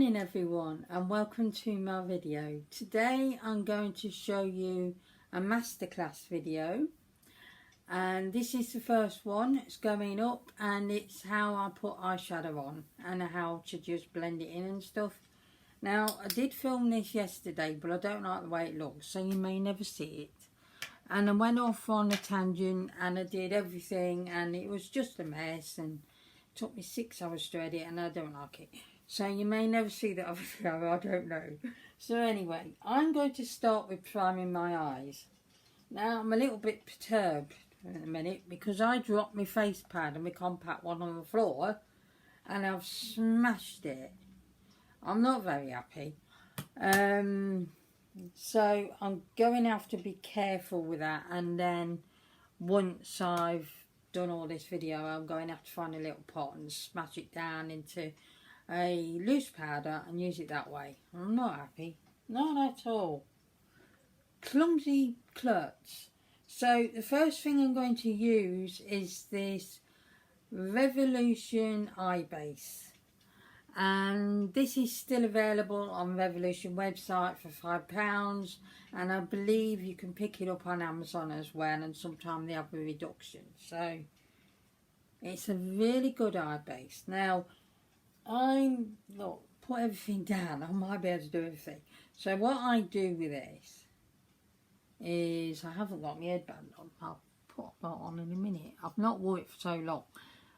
morning everyone, and welcome to my video. Today I'm going to show you a masterclass video, and this is the first one. It's going up and it's how I put eyeshadow on and how to just blend it in and stuff. Now I did film this yesterday, but I don't like the way it looks, so you may never see it. And I went off on a tangent and I did everything and it was just a mess, and it took me 6 hours to edit and I don't like it. So you may never see that video, I don't know. So anyway, I'm going to start with priming my eyes. Now I'm a little bit perturbed in a minute because I dropped my face pad and my compact one on the floor and I've smashed it. I'm not very happy. So I'm going to have to be careful with that, and then once I've done all this video I'm going to have to find a little pot and smash it down into a loose powder and use it that way. I'm not happy, not at all. Clumsy klutz. So the first thing I'm going to use is this Revolution eye base, and this is still available on Revolution website for £5, and I believe you can pick it up on Amazon as well, and sometimes they have a reduction. So it's a really good eye base. Now look, put everything down, I might be able to do everything. So what I do with this is, I haven't got my headband on, I'll put that on in a minute. I've not worn it for so long.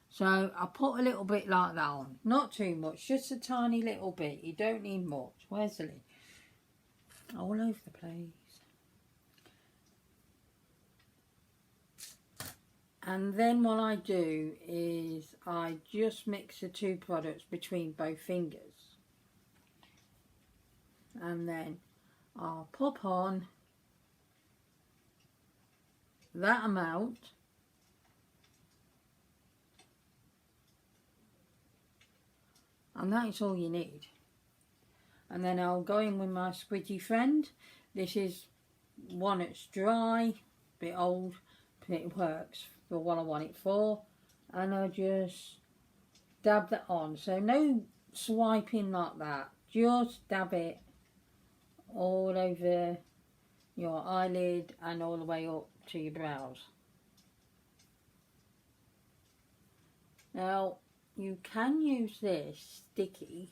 So I put a little bit like that on, not too much, just a tiny little bit. You don't need much. Where's the lid? All over the place. And then what I do is I just mix the two products between both fingers. And then I'll pop on that amount. And that's all you need. And then I'll go in with my squidgy friend. This is one that's dry, a bit old, but it works for what I want it for. And I'll just dab that on. So no swiping like that. Just dab it all over your eyelid and all the way up to your brows. Now you can use this sticky,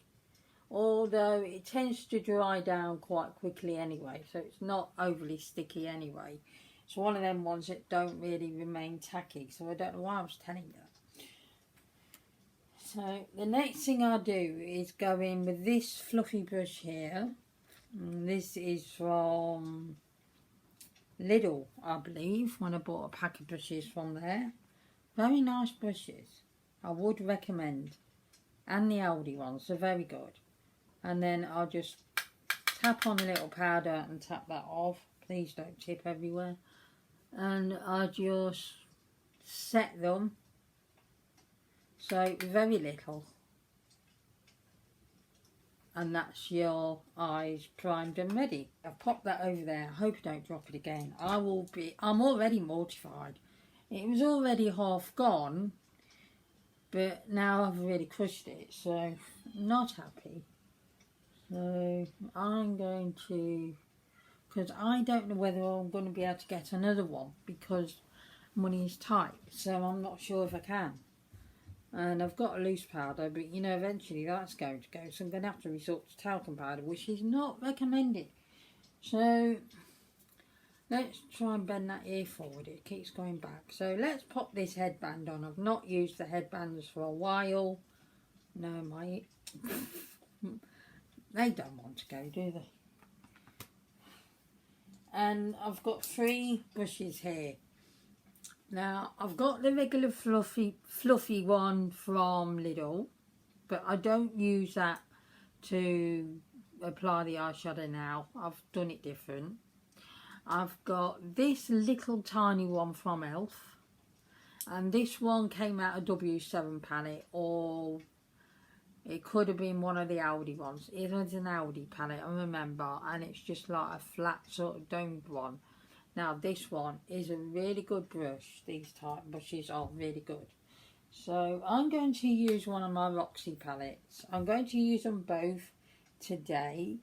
although it tends to dry down quite quickly anyway, so it's not overly sticky anyway. It's one of them ones that don't really remain tacky, so I don't know why I was telling you. So the next thing I do is go in with this fluffy brush here. This is from Lidl, I believe, when I bought a pack of brushes from there. Very nice brushes, I would recommend. And the Aldi ones are very good. And then I'll just tap on a little powder and tap that off. Please don't tip everywhere. And I just set them. So very little. And that's your eyes primed and ready. I've popped that over there. I hope I don't drop it again. I'm already mortified. It was already half gone, but now I've really crushed it, so I'm not happy. So I'm going to, because I don't know whether I'm going to be able to get another one because money is tight, so I'm not sure if I can. And I've got a loose powder, but you know eventually that's going to go, so I'm going to have to resort to talcum powder, which is not recommended. So let's try and bend that ear forward, it keeps going back. So let's pop this headband on. I've not used the headbands for a while. No, mate. They don't want to go, do they? And I've got 3 brushes here. Now I've got the regular fluffy one from Lidl, but I don't use that to apply the eyeshadow now. I've done it different. I've got this little tiny one from Elf, and this one came out of W7 palette, or it could have been one of the Aldi ones. It was an Aldi palette, I remember, and it's just like a flat sort of domed one. Now this one is a really good brush. These type brushes are really good. So I'm going to use one of my Roxy palettes. I'm going to use them both today,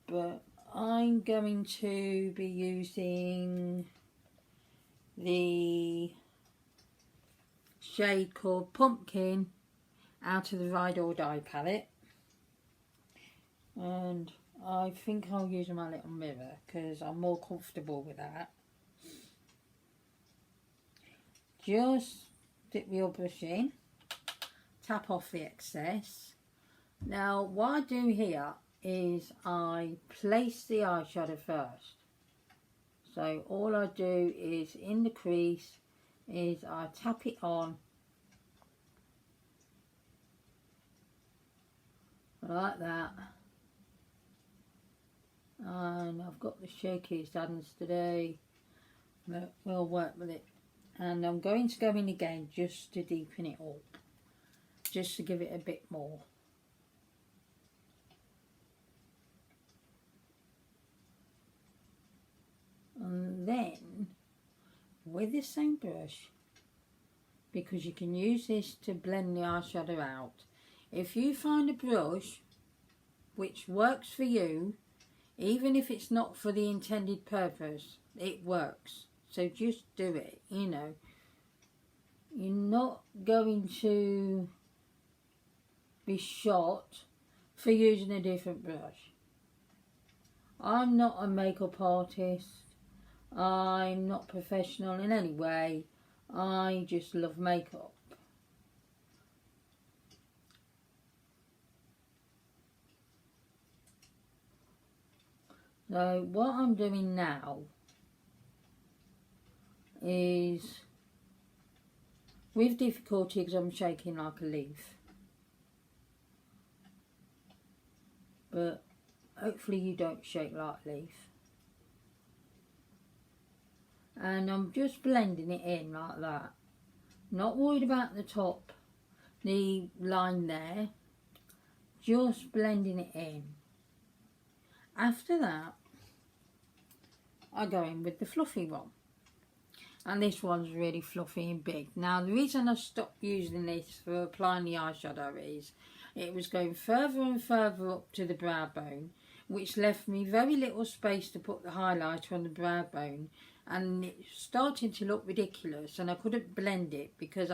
but I'm going to be using the shade called Pumpkin out of the Ride or Die palette, and I think I'll use my little mirror because I'm more comfortable with that. Just dip your brush in, tap off the excess. Now what I do here is I place the eyeshadow first. So all I do is in the crease is I tap it on like that, and I've got the shakiest hands today, but we'll work with it. And I'm going to go in again just to deepen it up, just to give it a bit more. And then with the same brush, because you can use this to blend the eyeshadow out, if you find a brush which works for you, even if it's not for the intended purpose, it works. So just do it, you know. You're not going to be shot for using a different brush. I'm not a makeup artist. I'm not professional in any way. I just love makeup. So what I'm doing now is, with difficulty because I'm shaking like a leaf, but hopefully you don't shake like a leaf, and I'm just blending it in like that, not worried about the top, the line there, just blending it in. After that I go in with the fluffy one. And this one's really fluffy and big. Now the reason I stopped using this for applying the eyeshadow is it was going further and further up to the brow bone, which left me very little space to put the highlighter on the brow bone, and it's starting to look ridiculous, and I couldn't blend it because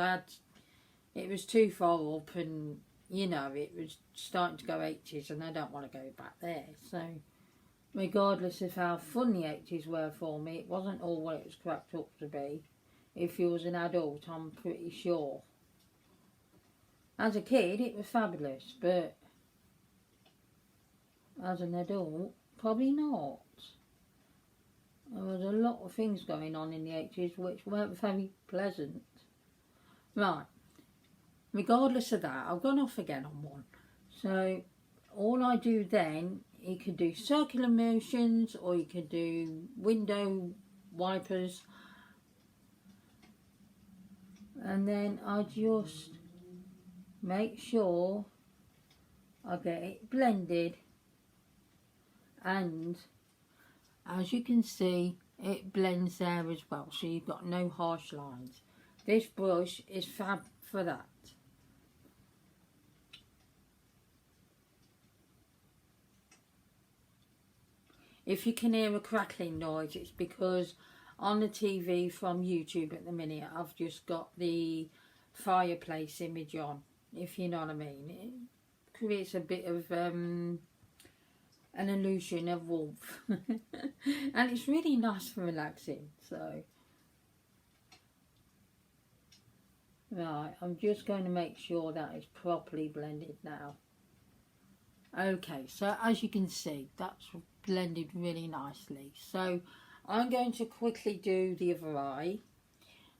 it was too far up, and you know, it was starting to go 80s and I don't want to go back there. So regardless of how fun the 80s were for me, it wasn't all what it was cracked up to be. If you was an adult, I'm pretty sure. As a kid, it was fabulous, but as an adult, probably not. There was a lot of things going on in the 80s which weren't very pleasant. Right, regardless of that, I've gone off again on one. So all I do then, you could do circular motions or you could do window wipers, and then I just make sure I get it blended, and as you can see it blends there as well, so you've got no harsh lines. This brush is fab for that. If you can hear a crackling noise, it's because on the TV from YouTube at the minute, I've just got the fireplace image on, if you know what I mean. It creates a bit of an illusion of warmth. And it's really nice and relaxing. So, right, I'm just going to make sure that it's properly blended now. Okay, so as you can see, that's blended really nicely. So I'm going to quickly do the other eye,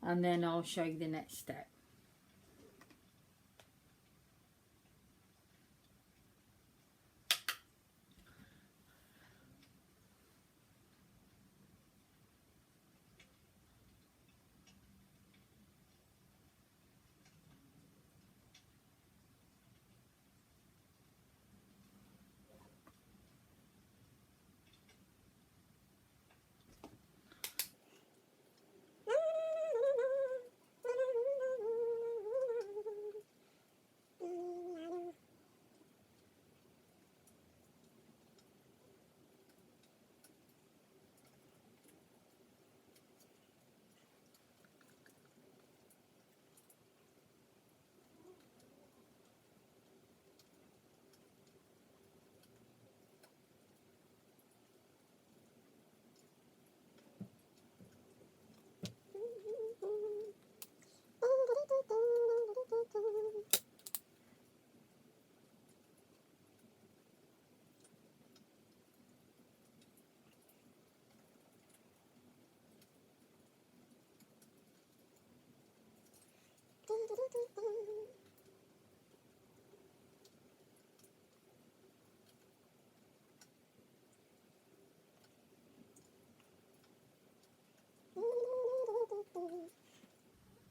and then I'll show you the next step.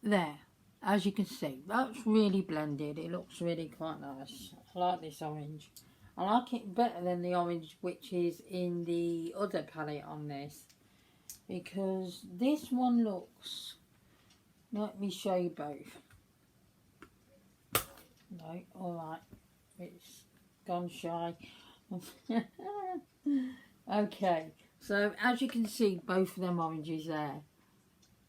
There, as you can see, that's really blended. It looks really quite nice. I like this orange. I like it better than the orange which is in the other palette on this, because this one looks, let me show you both. No, alright, it's gone shy. Okay, so as you can see, both of them oranges there,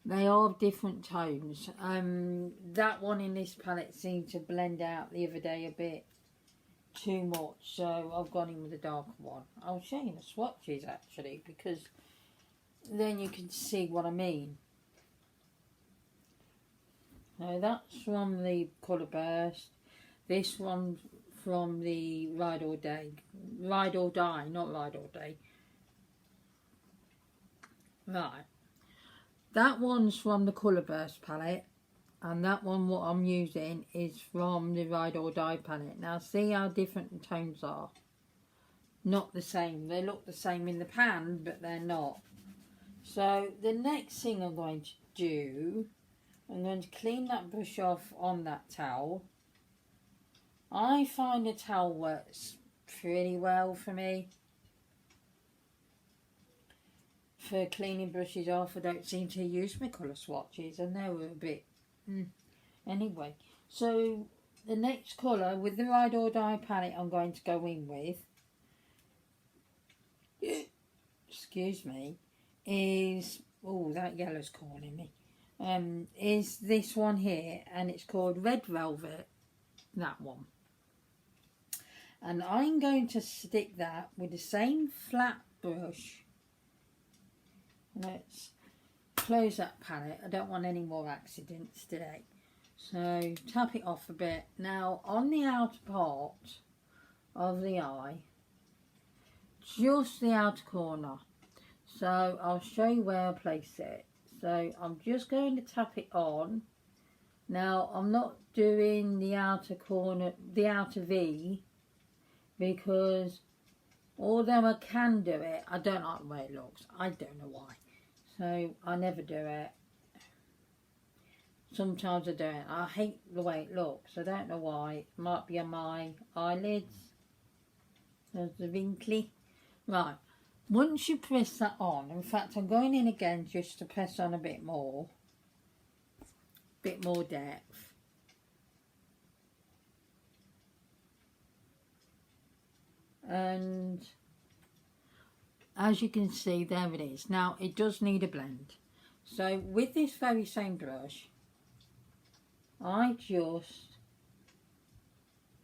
they are different tones. That one in this palette seemed to blend out the other day a bit too much, so I've gone in with a darker one. I'll show you the swatches actually, because then you can see what I mean. So that's from the Colour Burst. This one from the Ride or Die, not Ride or Day. Right. That one's from the Colour Burst palette, and that one what I'm using is from the Ride or Die palette. Now see how different the tones are? Not the same. They look the same in the pan, but they're not. So the next thing I'm going to do, I'm going to clean that brush off on that towel. I find a towel works pretty well for me for cleaning brushes off. I don't seem to use my colour swatches, and they were a bit anyway. So the next colour with the Ride or Die palette I'm going to go in with, excuse me, is, oh, that yellow's calling me, is this one here, and it's called Red Velvet, that one. And I'm going to stick that with the same flat brush. Let's close that palette. I don't want any more accidents today. So tap it off a bit. Now on the outer part of the eye, just the outer corner. So I'll show you where I place it. So I'm just going to tap it on. Now I'm not doing the outer corner, the outer V, because although I can do it, I don't like the way it looks. I don't know why. So I never do it. Sometimes I do it. I hate the way it looks. I don't know why. It might be on my eyelids. There's the wrinkly. Right. Once you press that on, in fact I'm going in again just to press on a bit more depth. And as you can see, there it is. Now it does need a blend. So with this very same brush, I just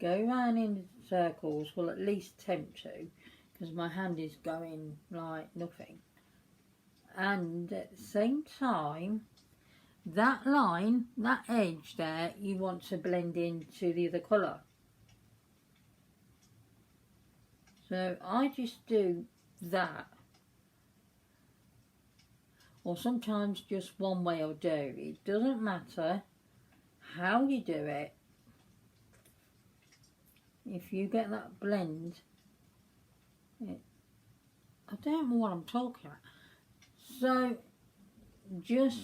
go around in circles, well at least attempt to, because my hand is going like nothing. And at the same time, that line, that edge there, you want to blend into the other colour. So I just do that. Or sometimes just one way I'll do. It doesn't matter how you do it. If you get that blend, I don't know what I'm talking about. So just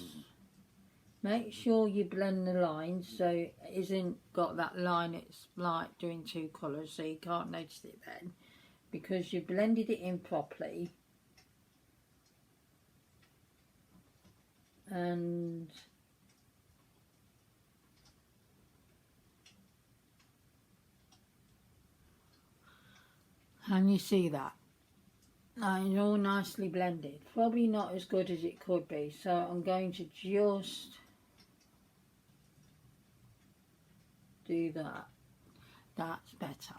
make sure you blend the lines so it isn't got that line, it's like doing two colours, so you can't notice it then, because you blended it in properly. And you see that? It's all nicely blended. Probably not as good as it could be, so I'm going to just do that. That's better,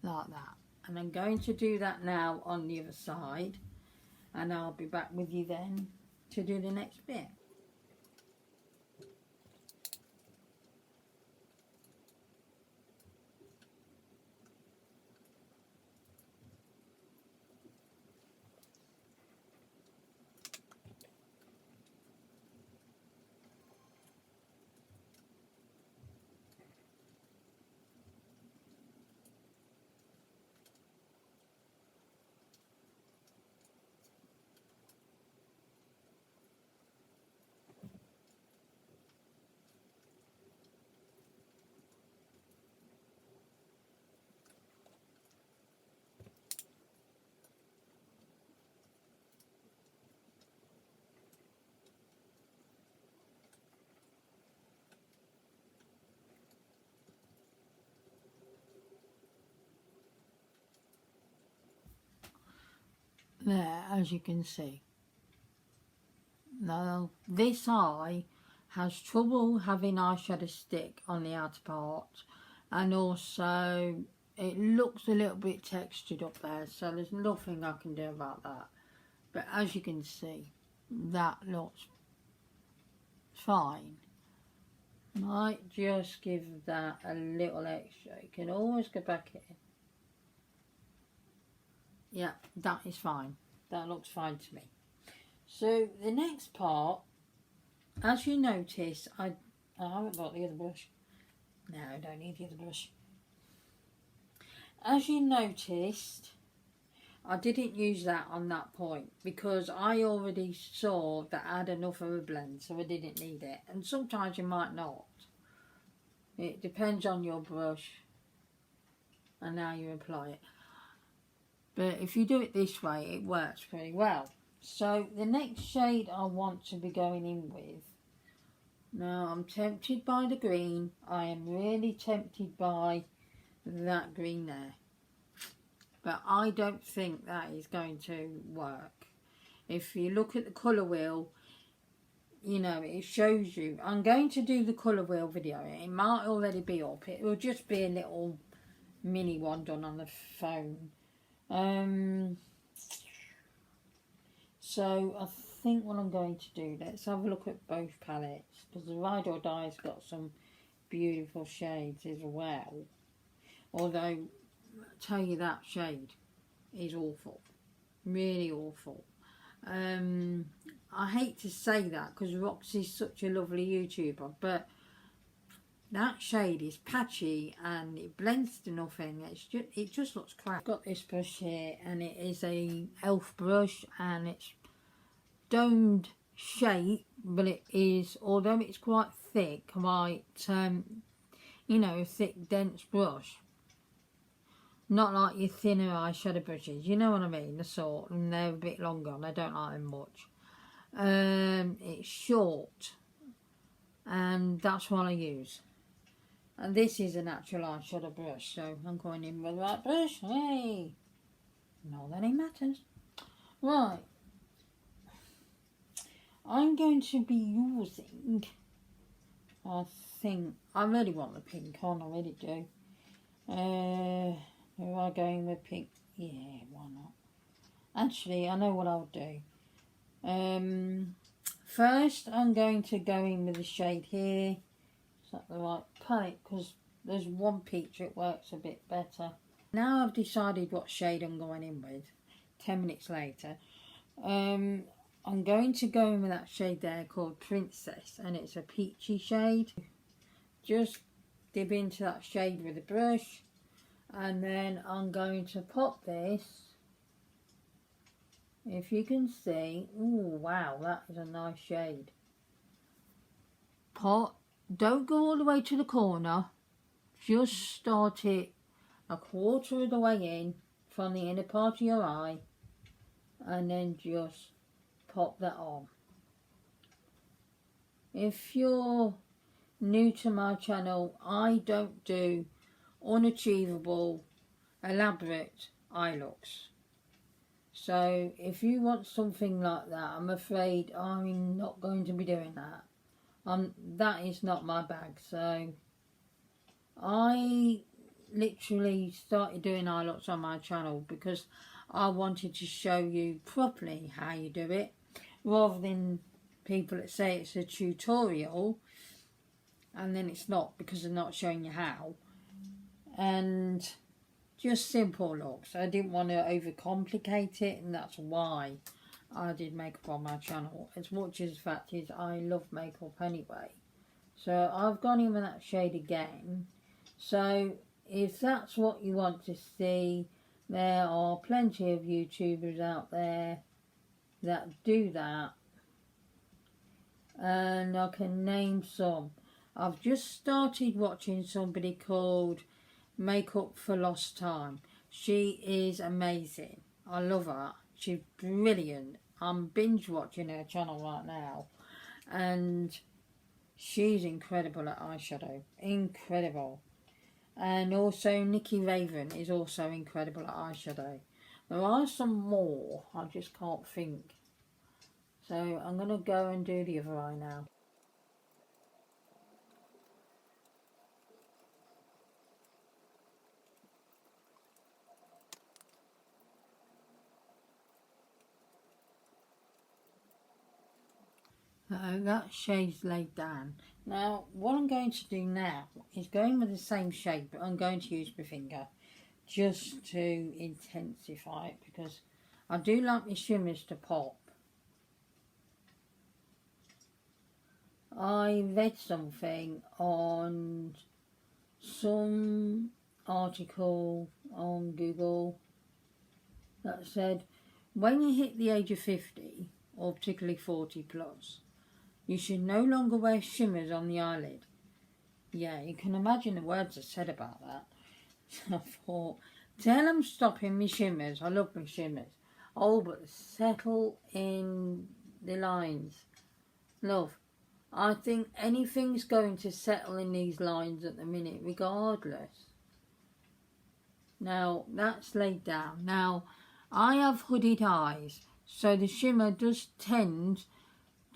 like that. And I'm going to do that now on the other side, and I'll be back with you then to do the next bit. there, as you can see. Now this eye has trouble having eyeshadow stick on the outer part, and also it looks a little bit textured up there, so there's nothing I can do about that. But as you can see, that looks fine. Might just give that a little extra. You can always go back in. Yeah, that is fine. That looks fine to me. So the next part, as you notice, I haven't got the other brush. No, I don't need the other brush. As you noticed, I didn't use that on that point because I already saw that I had enough of a blend, so I didn't need it. And sometimes you might not. It depends on your brush and how you apply it. But if you do it this way, it works pretty well. So the next shade I want to be going in with, now I'm tempted by the green. I am really tempted by that green there. But I don't think that is going to work. If you look at the colour wheel, you know, it shows you. I'm going to do the colour wheel video. It might already be up. It will just be a little mini one done on the phone. So I think what I'm going to do, let's have a look at both palettes, because the Ride or Die's got some beautiful shades as well. Although, I tell you, that shade is awful, really awful. I hate to say that because Roxy's such a lovely YouTuber, but that shade is patchy and it blends to nothing. It just looks crap. I've got this brush here, and it is a e.l.f. brush, and it's domed shape, but it is, although it's quite thick, quite you know, a thick dense brush, not like your thinner eyeshadow brushes, you know what I mean, the sort, and they're a bit longer and I don't like them much. It's short, and that's what I use. And this is an actual eyeshadow brush, so I'm going in with that brush. Hey, not that it matters. Right, I'm going to be using, I think, I really want the pink on, I really do. Am I going with pink? Yeah, why not? Actually, I know what I'll do. First, I'm going to go in with the shade here. Is that the right palette? Because there's one peach, it works a bit better. Now I've decided what shade I'm going in with, 10 minutes later. I'm going to go in with that shade there called Princess, and it's a peachy shade. Just dip into that shade with a brush, and then I'm going to pop this. If you can see, ooh, wow, that is a nice shade. Don't go all the way to the corner, just start it a quarter of the way in from the inner part of your eye, and then just pop that on. If you're new to my channel, I don't do unachievable, elaborate eye looks. So if you want something like that, I'm afraid I'm not going to be doing that. That is not my bag. So I literally started doing eye looks on my channel because I wanted to show you properly how you do it, rather than people that say it's a tutorial and then it's not because they're not showing you how. And just simple looks. I didn't want to overcomplicate it, and that's why I did makeup on my channel, as much as the fact is I love makeup anyway. So I've gone in with that shade again. So if that's what you want to see, there are plenty of YouTubers out there that do that, and I can name some. I've just started watching somebody called Makeup for Lost Time. She is amazing. I love her. She's brilliant. I'm binge watching her channel right now, and she's incredible at eyeshadow. Incredible. And also Nikki Raven is also incredible at eyeshadow. There are some more, I just can't think. So I'm going to go and do the other eye now. That shade's laid down. Now what I'm going to do now is going with the same shade, but I'm going to use my finger just to intensify it, because I do like my shimmers to pop. I read something on some article on Google that said when you hit the age of 50, or particularly 40 plus, you should no longer wear shimmers on the eyelid. Yeah, you can imagine the words are said about that. So I thought, tell I'm stopping my shimmers. I love my shimmers. Oh, but settle in the lines. Love, I think anything's going to settle in these lines at the minute, regardless. Now, that's laid down. Now, I have hooded eyes, so the shimmer does tend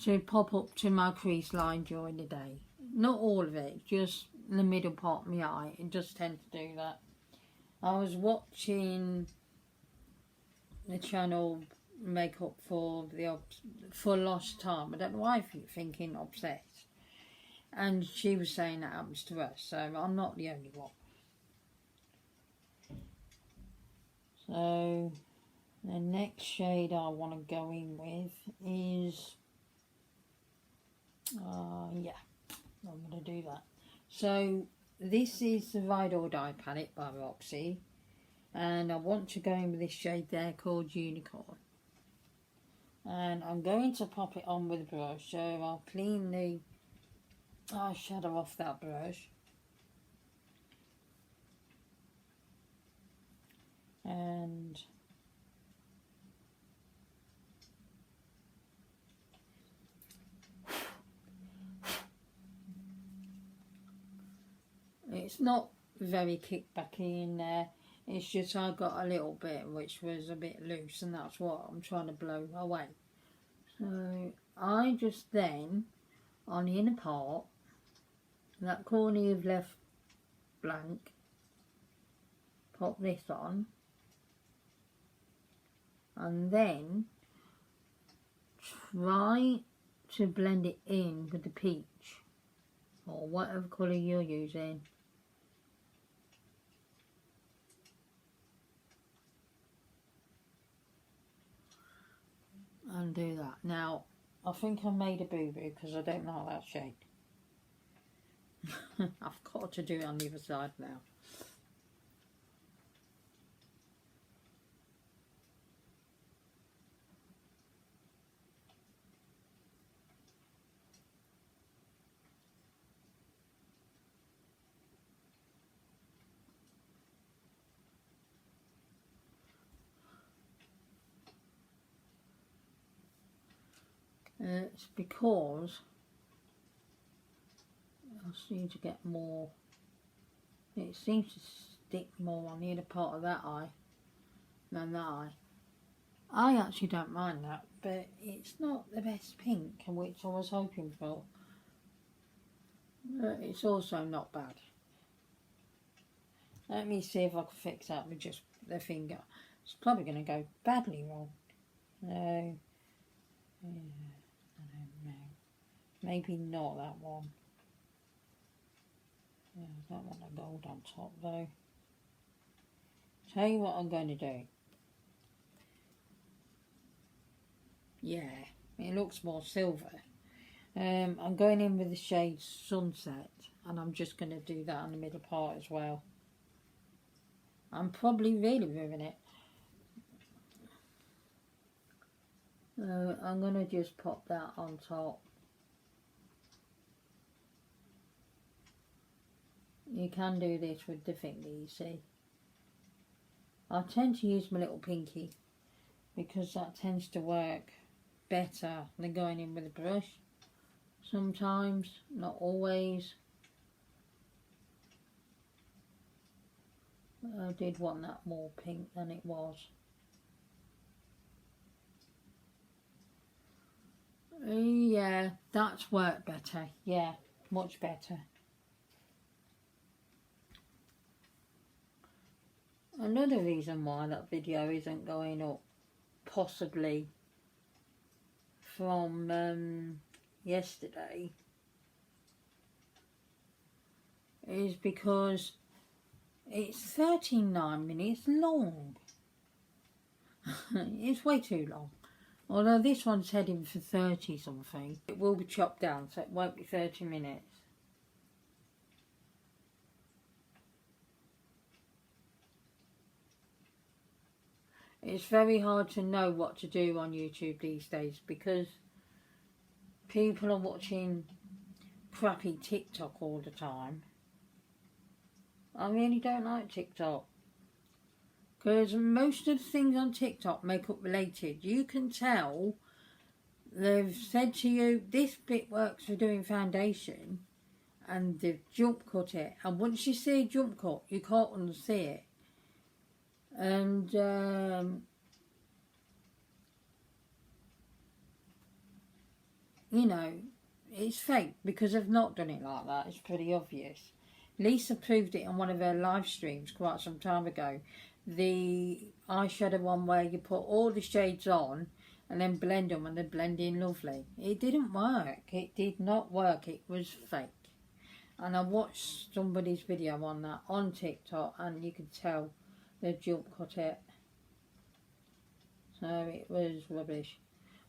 to pop up to my crease line during the day. Not all of it, just the middle part of my eye. It does tend to do that. I was watching the channel Makeup for Lost Time. I don't know why you're thinking Obsessed. And she was saying that happens to us, so I'm not the only one. So the next shade I want to go in with is yeah, I'm going to do that. So this is the Ride or Die palette by Roxy, and I want to go in with this shade there called Unicorn, and I'm going to pop it on with a brush. So I'll clean the eyeshadow off that brush, and it's not very kickbacky in there. It's just I got a little bit which was a bit loose, and that's what I'm trying to blow away. So I just then, on the inner part, that corner you've left blank, pop this on, and then try to blend it in with the peach, or whatever colour you're using. And do that. Now, I think I made a boo-boo because I don't like that shade. I've got to do it on the other side now. It's because I seem to get more, it seems to stick more on the inner part of that eye than that eye. I actually don't mind that, but it's not the best pink, which I was hoping for. But it's also not bad. Let me see if I can fix that with just the finger. It's probably going to go badly wrong. No. Yeah. I don't know. Maybe not that one. Yeah, I don't want the gold on top though. Tell you what I'm going to do. Yeah, it looks more silver. I'm going in with the shade Sunset, and I'm just going to do that on the middle part as well. I'm probably really ruining it. I'm going to just pop that on top. You can do this with the finger, you see. I tend to use my little pinky because that tends to work better than going in with a brush. Sometimes, not always. I did want that more pink than it was. Yeah, that's worked better. Yeah, much better. Another reason why that video isn't going up, possibly from yesterday, is because it's 39 minutes long. It's way too long. Although this one's heading for 30 something. It will be chopped down, so it won't be 30 minutes. It's very hard to know what to do on YouTube these days because people are watching crappy TikTok all the time. I really don't like TikTok because most of the things on TikTok makeup related. You can tell they've said to you this bit works for doing foundation and they've jump cut it, and once you see a jump cut you can't unsee it. And you know, it's fake because they've not done it like that. It's pretty obvious. Lisa proved it on one of her live streams quite some time ago. The eyeshadow one where you put all the shades on and then blend them and they blend in lovely. It didn't work. It did not work. It was fake. And I watched somebody's video on that on TikTok and you could tell they jump cut it. So it was rubbish.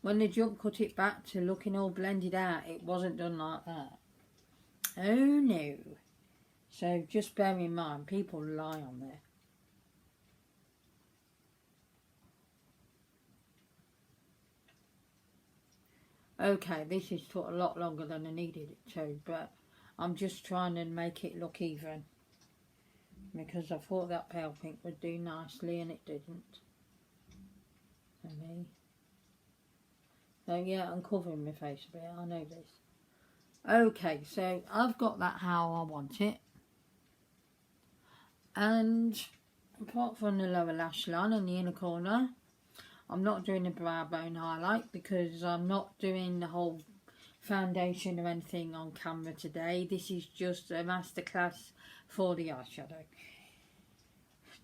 When they jump cut it back to looking all blended out, it wasn't done like that. Oh no. So just bear in mind, people lie on there. Okay, this has took a lot longer than I needed it to, but I'm just trying to make it look even. Because I thought that pale pink would do nicely and it didn't. Okay. So yeah, I'm covering my face a bit, I know this. Okay, so I've got that how I want it. And apart from the lower lash line and the inner corner, I'm not doing a brow bone highlight because I'm not doing the whole foundation or anything on camera today. This is just a masterclass for the eyeshadow.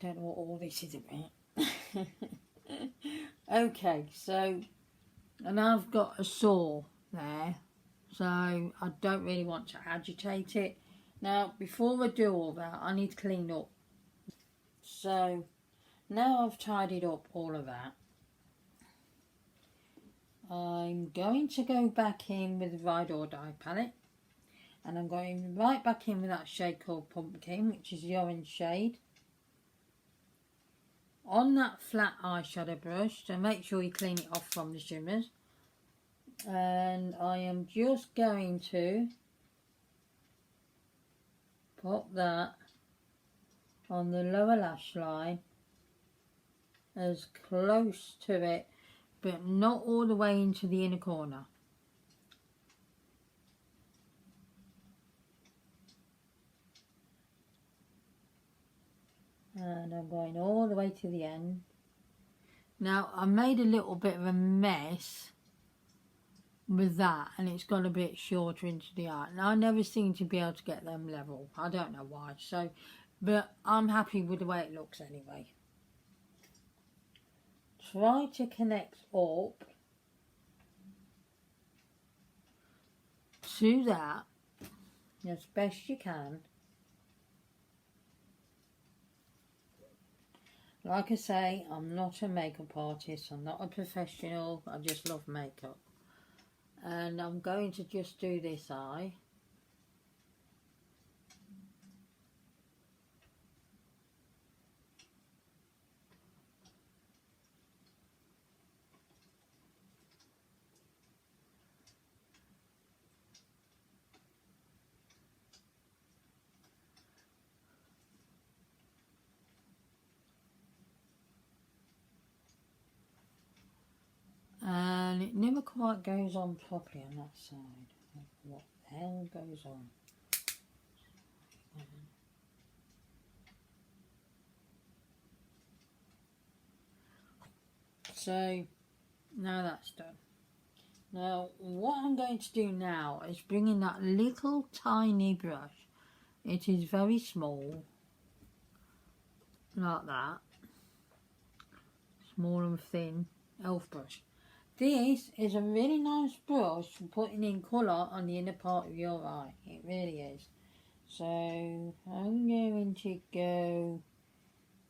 Don't know what all this is about. Okay, so, and I've got a saw there, so I don't really want to agitate it. Now, before I do all that, I need to clean up. So, now I've tidied up all of that, I'm going to go back in with the Ride or Die palette. And I'm going right back in with that shade called Pumpkin, which is the orange shade. On that flat eyeshadow brush, so make sure you clean it off from the shimmers. And I am just going to pop that on the lower lash line as close to it, but not all the way into the inner corner. And I'm going all the way to the end. Now I made a little bit of a mess with that and it's gone a bit shorter into the eye. Now I never seem to be able to get them level. I don't know why. So, but I'm happy with the way it looks anyway. Try to connect up to that as best you can. Like I say, I'm not a makeup artist, I'm not a professional, I just love makeup. And I'm going to just do this eye. And it never quite goes on properly on that side. What the hell goes on? So now that's done. Now what I'm going to do now is bring in that little tiny brush. It is very small, like that, small and thin elf brush. This is a really nice brush for putting in colour on the inner part of your eye. It really is. So I'm going to go,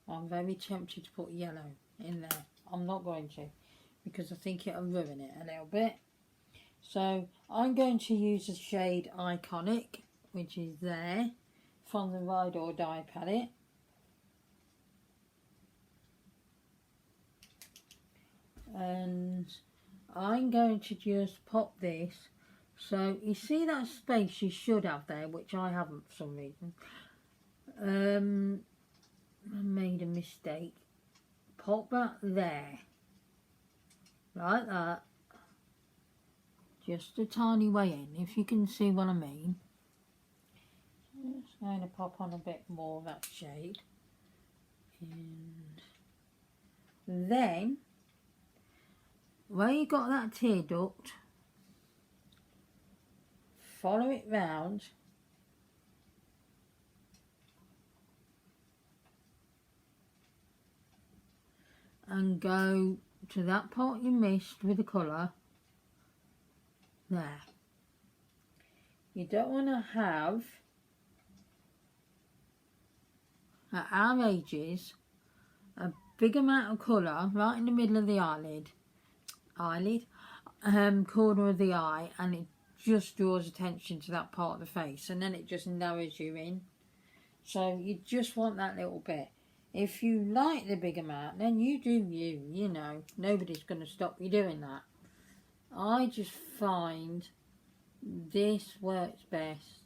I'm very tempted to put yellow in there. I'm not going to, because I think it'll ruin it a little bit. So I'm going to use the shade Iconic, which is there, from the Ride or Die palette. And I'm going to just pop this. So you see that space you should have there, which I haven't for some reason. I made a mistake. Pop that there, like that, just a tiny way in, if you can see what I mean. Just going to pop on a bit more of that shade, and then where you got that tear duct, follow it round and go to that part you missed with the colour there. You don't want to have, at our ages, a big amount of colour right in the middle of the corner of the eye, and it just draws attention to that part of the face, and then it just narrows you in. So you just want that little bit. If you like the big amount, then you do you know, nobody's going to stop you doing that. I just find this works best,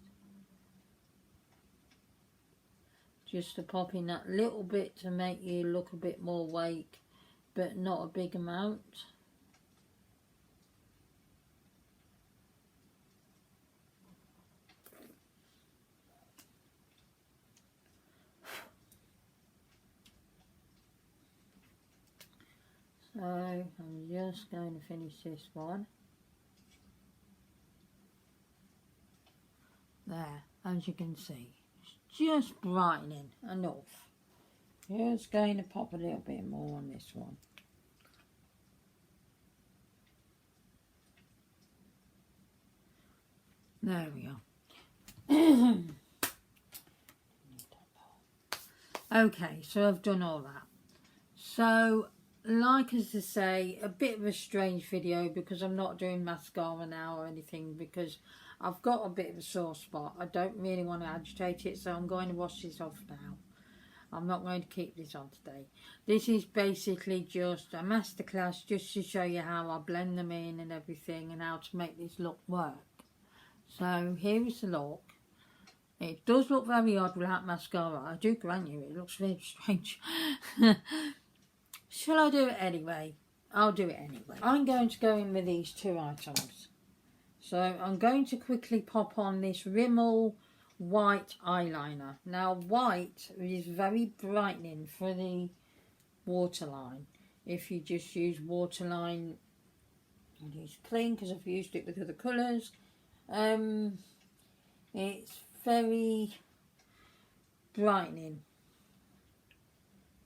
just to pop in that little bit to make you look a bit more awake, but not a big amount. So I'm just going to finish this one. There, as you can see, it's just brightening enough. Just going to pop a little bit more on this one. There we are. Okay, so I've done all that. So, like as I say, a bit of a strange video because I'm not doing mascara now or anything, because I've got a bit of a sore spot. I don't really want to agitate it, so I'm going to wash this off now. I'm not going to keep this on today. This is basically just a masterclass just to show you how I blend them in and everything, and how to make this look work. So here is the look. It does look very odd without mascara. I do grant you, it looks very strange. Shall I do it anyway? I'll do it anyway. I'm going to go in with these two items. So I'm going to quickly pop on this Rimmel white eyeliner. Now white is very brightening for the waterline. If you just use waterline, I'll use clean because I've used it with other colours. It's very brightening,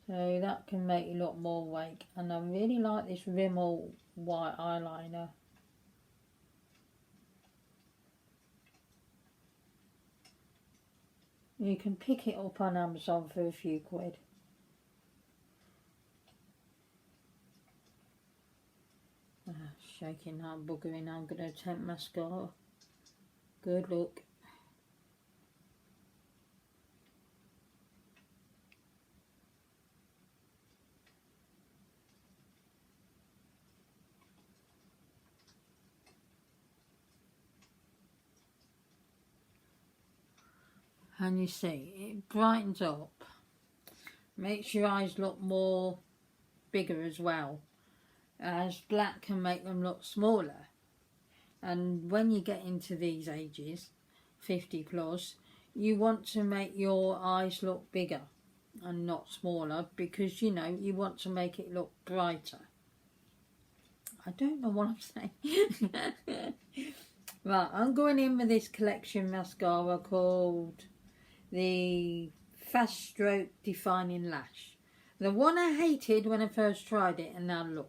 so that can make you look more awake, and I really like this Rimmel white eyeliner. You can pick it up on Amazon for a few quid. Shaking that bugger in, I'm going to attempt mascara. Good luck. And you see, it brightens up, makes your eyes look more bigger as well, as black can make them look smaller. And when you get into these ages, 50 plus, you want to make your eyes look bigger and not smaller, because you know, you want to make it look brighter. I don't know what I'm saying. Right, I'm going in with this collection mascara called the Fast Stroke Defining Lash. The one I hated when I first tried it and now love.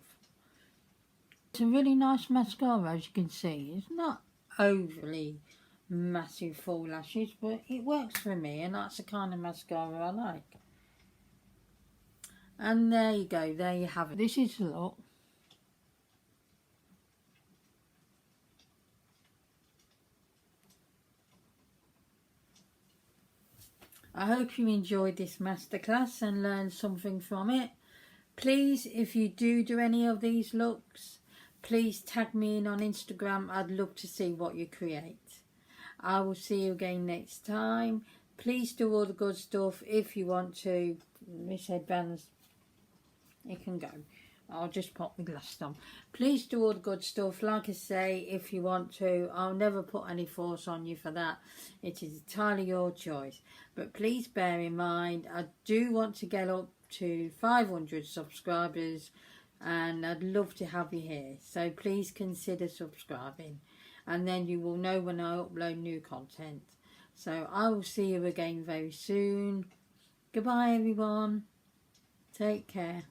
It's a really nice mascara, as you can see. It's not overly massive full lashes, but it works for me, and that's the kind of mascara I like. And there you go, there you have it. This is the look. I hope you enjoyed this masterclass and learned something from it. Please, if you do any of these looks, please tag me in on Instagram. I'd love to see what you create. I will see you again next time. Please do all the good stuff if you want to. This headbands, it can go. I'll just pop my glasses on. Please do all the good stuff. Like I say, if you want to, I'll never put any force on you for that. It is entirely your choice. But please bear in mind, I do want to get up to 500 subscribers, and I'd love to have you here. So please consider subscribing, and then you will know when I upload new content. So I will see you again very soon. Goodbye everyone. Take care.